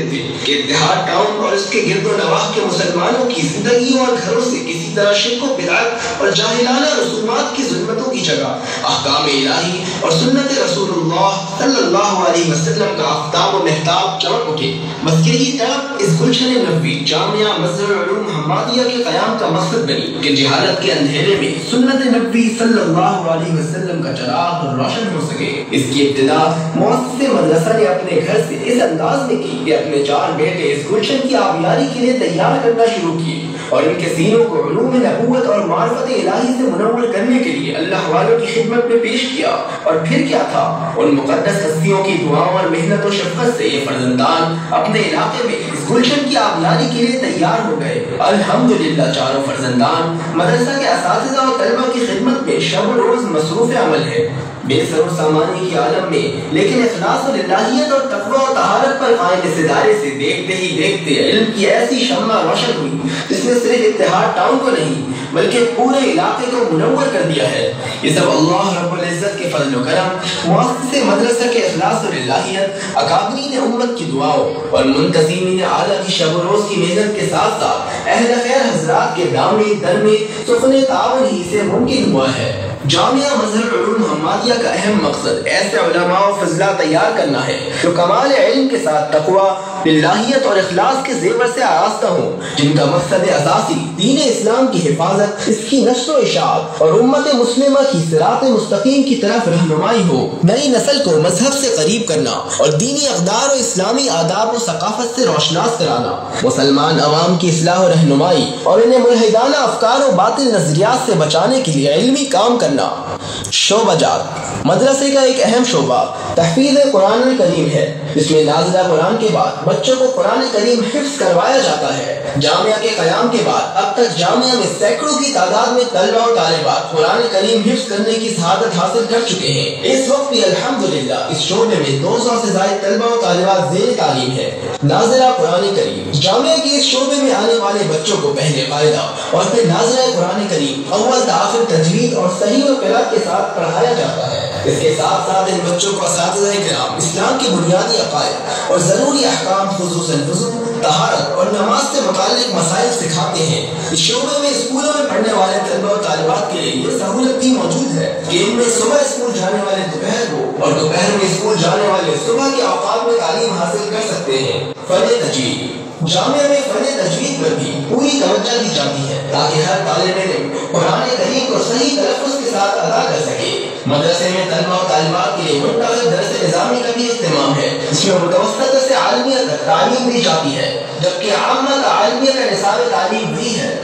تھے کہ اتحاد ٹاؤن اور اس کے گرد و نواح کے مسلمانوں کی زندگیوں اور گھروں سے کسی طرح شرک و بدعت اور جاہلانہ رسومات کی ظلمتوں کی جگہ احکام الہی اور سنت رسول اللہ صلی اللہ علیہ وسلم کا آفتاب و مہتاب چمک اٹھے۔ مسجد کی طرف اس گلشن نبوی جامعہ مظہر العلوم حمادیہ کے قیام کا مقصد بنی کہ جہالت کے اندھیرے میں سنت نبوی صلی اللہ علیہ وسلم کا چراغ روشن ہو سکے۔ اس کی ابتدا مؤسس مدرسہ نے اپنے گھر سے اس انداز میں کی کہ اپنے 4 بیٹے اس گلشن کی آبیاری کے لیے تیار کرنا شروع کیے اور ان کے سینوں کو علوم نبوت اور معرفت الہی سے منور کرنے کے لیے اللہ والوں کی خدمت میں پیش کیا۔ اور پھر کیا تھا، ان مقدس ہستیوں کی دعاؤں اور محنت و شفقت سے یہ فرزندان اپنے علاقے میں اس گلشن کی آبیاری کے لیے تیار ہو گئے۔ الحمدللہ چاروں فرزندان مدرسہ کے اساتذہ اور طلبہ کی خدمت میں شب و روز مصروف عمل ہے، بے سر و سامانی کے عالم میں، لیکن اخلاص و للہیت اور تقوی و طہارت پر قائم اس ادارے سے دیکھتے ہی دیکھتے علم کی ایسی شمع روشن ہوئی جس نے صرف اتحاد ٹاؤن کو نہیں بلکہ پورے علاقے کو منور کر دیا ہے۔ یہ سب اللہ رب العزت کے فضل و کرم، مؤسس مدرسہ کے اخلاص و للہیت، اکابرین امت کی دعاؤں اور منتظمین اعلیٰ کی شب و روز کی محنت کے ساتھ ساتھ اہل خیر حضرات کے دامن در میں سخن تعاون ہی سے ممکن ہوا ہے۔ جامعہ مظہر العلوم حمادیہ کا اہم مقصد ایسے علماء و فضلہ تیار کرنا ہے جو کمال علم کے ساتھ تقوی، للہیت اور اخلاص کے زیور سے آراستہ ہوں، جن کا مقصد اساسی دین اسلام کی حفاظت، اس کی نشر و اشاعت اور امت مسلمہ کی صراط مستقیم کی طرف رہنمائی ہو۔ نئی نسل کو مذہب سے قریب کرنا اور دینی اقدار و اسلامی آداب و ثقافت سے روشناس کرانا، مسلمان عوام کی اصلاح و رہنمائی اور انہیں ملحدانہ افکار و باطل نظریات سے بچانے کے لیے علمی کام کرنا۔ شعبہ جات مدرسے کا ایک اہم شعبہ تحفیظ قرآن الکریم ہے، جس میں نازلہ قرآن کے بعد بچوں کو قرآن کریم حفظ کروایا جاتا ہے۔ جامعہ کے قیام کے بعد اب تک جامعہ میں سینکڑوں کی تعداد میں طلبہ و طالبات قرآن کریم حفظ کرنے کی سعادت حاصل کر چکے ہیں۔ اس وقت بھی الحمدللہ اس شعبے میں 200 سے زائد طلبہ و طالبات زیر تعلیم ہے۔ نازلہ قرآن کریم جامعہ کے اس شعبے میں آنے والے بچوں کو پہلے قاعدہ اور پھر نازلہ قرآن کریم اول تا آخر تجوید اور صحیح و قرأت کے ساتھ پڑھایا جاتا ہے۔ اس کے ساتھ ساتھ ان بچوں کو اساتذہ کرام اسلام کے بنیادی عقائد اور ضروری احکام خصوصاً وضو، طہارت اور نماز سے متعلق مسائل سکھاتے ہیں۔ اس شعبے میں اسکولوں میں پڑھنے والے طلبہ و طالبات کے لیے یہ سہولت بھی موجود ہے کہ ان میں صبح اسکول جانے والے دوپہر کو اور دوپہر میں اسکول جانے والے صبح کے اوقات میں تعلیم حاصل کر سکتے ہیں۔ فن تجوید جامعہ میں فن تجوید پر بھی پوری توجہ دی جاتی ہے تاکہ ہر طالب علم قرآن کریم کو صحیح تلفظ کے ساتھ ادا کر سکے۔ مدرسے میں طلبہ و طالبات کے لیے منتخب درس نظامی کا بھی اہتمام ہے، جس میں متوسطہ سے عالمیہ تک تعلیم دی جاتی ہے، جبکہ عامہ کا عالمیہ کا نصاب تعلیم بھی ہے۔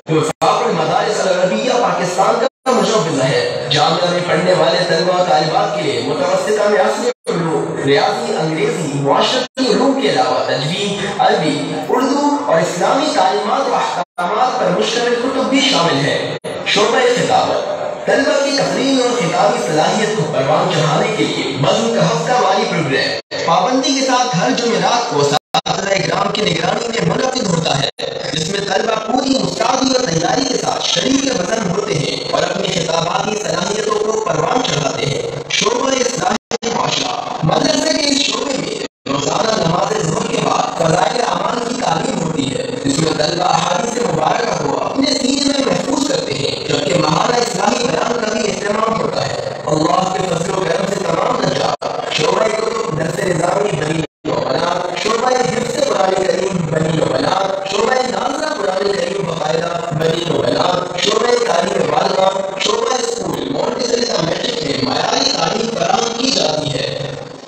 وفاق المدارس العربیہ پاکستان کا مجوزہ ہے۔ جامعہ میں پڑھنے والے طلبہ و طالبات کے لیے متوسطہ میں اصلی علوم، ریاضی، انگریزی، معاشرتی علوم کے علاوہ تجوید، عربی، اردو اور اسلامی تعلیمات و احکامات پر مشتمل کتب بھی شامل ہے۔ شعبہ خطابت طلبہ کی تقریر اور خطابی صلاحیت کو پروان چڑھانے کے لیے بزم کا ہفتہ واری پروگرام پابندی کے ساتھ ہر جمعرات کو اساتذہ کرام کی نگرانی میں منعقد ہوتا ہے، جس میں طلبہ پوری مستعدی اور تیاری کے ساتھ شریک وطن ہوتے ہیں اور اپنی خطاباتی صلاحیتوں کو پروان چڑھاتے ہیں۔ شعبہ اصلاح معاشرہ مدرسے کے اس شعبے میں روزانہ نماز ظہر کے بعد فضائل اعمال کی تعلیم ہوتی ہے، جس میں طلبہ احادیث مبارکہ کو اپنے سینے میں محفوظ کرتے ہیں، جبکہ ماہانہ اصلاحی بیان کا بھی اہتمام ہوتا ہے۔ اللہ کے فضل و کرم سے تمام درجات شعبہ کتب درس نظامی بنی و بنات، شعبہ حفظ قرآن کریم بنی و بنات، شعبہ نازلہ قرآن کریم باقاعدہ بنی و بنات، شعبہ تعلیم والدہ، شعبہ اسکول مونٹیسری میٹرک میں معیاری تعلیم فراہم کی جاتی ہے۔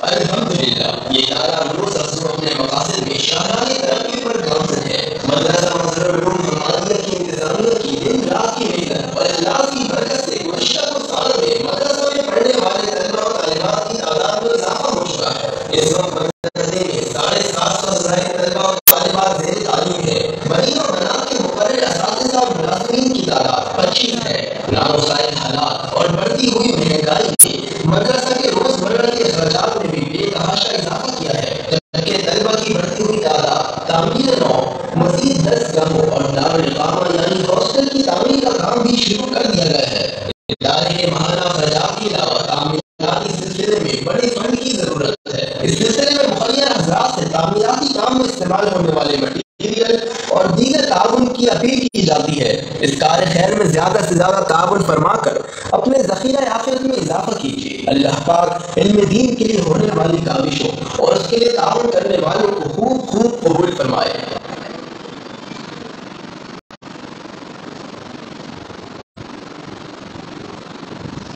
الحمدللہ یہ ادارہ روز افزوں اپنے مقاصد میں شاہراہ ترقی پر گامزن ہے۔ مدرسہ مظہر العلوم حمادیہ کی انتظامیہ کی دن رات کی محنت اور اخلاص کی برکت سے گزشتہ کچھ سالوں میں مدرسہ میں پڑھنے والے طلبہ و طالبات کی تعداد میں اضافہ ہو چکا ہے۔ اس وقت مدرسے میں 750 سے زائد طلبہ و طالبات زیر تعلیم ہے۔ بنی و بنات کے مقرر اساتذہ اور ملازمین کی تعداد 25 ہے۔ نامساعد حالات اور بڑھتی ہوئی مہنگائی نے مدرسہ کے روزمرہ کے اخراجات میں بھی بے تحاشا اضافہ کیا ہے، جبکہ طلبہ کی بڑھتی ہوئی تعداد، تعمیر نو، مزید 10 گاہوں اور دارالاقامہ یعنی ہاسٹل کی تعمیر کا کام بھی شروع کر دیا گیا ہے۔ ادارے کے ماہانہ اخراجات کے علاوہ تعمیراتی سلسلے میں بڑے فنڈ کی ضرورت ہے۔ اس سلسلے میں مخیر حضرات سے تعمیراتی کام میں استعمال ہونے والے مٹیریل اور دیگر تعاون کی اپیل کی جاتی ہے۔ اس کار خیر میں زیادہ سے زیادہ تعاون فرما کر اپنے ذخیرہ آخرت میں اضافہ کیجیے۔ اللہ پاک علم دین کے لیے ہونے والی کاوشوں اور اس کے لیے تعاون کرنے والوں کو خوب خوب قبول فرمائے۔